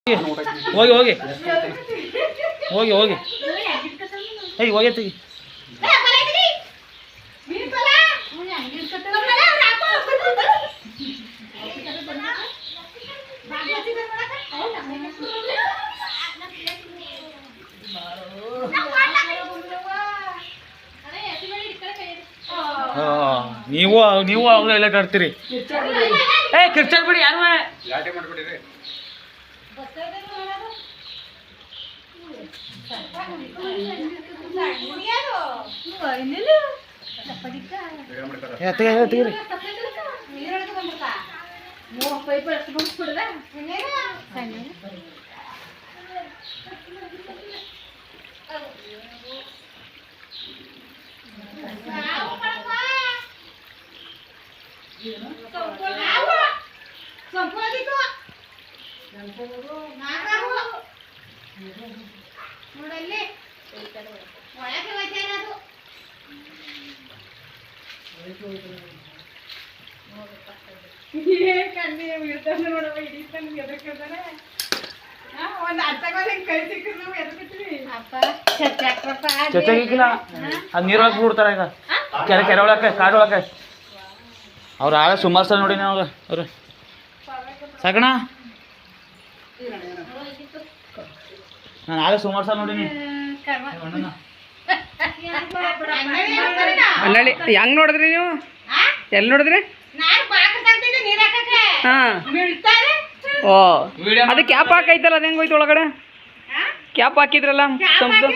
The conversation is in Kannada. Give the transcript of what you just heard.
ಹೋಗಿ ಹೋಗಿ ಹೋಗಿ ಹೋಗಿ ಏಯ್ ಹೋಗಿ ತೆಗಿ ನೀವು ನೀವು ಅವಾಗ ಎಲ್ಲ ಕಟ್ತೀರಿ ಏ ಕಿರ್ಚಾಡ್ ಬಿಡಿ ಯಾರು ಲಾಟೆ ಮಾಡ್ಬಿಟ್ಟಿರಿ ಚಚ್ಚಾಗಿಕ್ಕಿಲ್ಲ ಅದು ನೀರೊಳಗೆ ಬಿಡ್ತಾರ ಈಗ ಕೆರೆ ಒಳಕ್ಕೆ ಕಾಡೊಳಕ್ಕೆ ಅವ್ರು ಆಗ ಸುಮಾರು ಸಲ ನೋಡಿ ನಾವು ಅವ್ರು ಸಾಕಣ ನಾನು ಆಗ ಸುಮಾರು ಸಲ ನೋಡೀನಿ ಅಲ್ಲಲ್ಲಿ ಹೆಂಗ್ ನೋಡಿದ್ರಿ ನೀವು ಎಲ್ಲಿ ನೋಡಿದ್ರಿ ಹಾಂ ಓ ಅದು ಕ್ಯಾಪ್ ಹಾಕೈತಲ್ಲ ಅದು ಹೆಂಗೆ ಹೋಯ್ತು ಒಳಗಡೆ ಕ್ಯಾಪ್ ಹಾಕಿದ್ರಲ್ಲ ಸಂಪು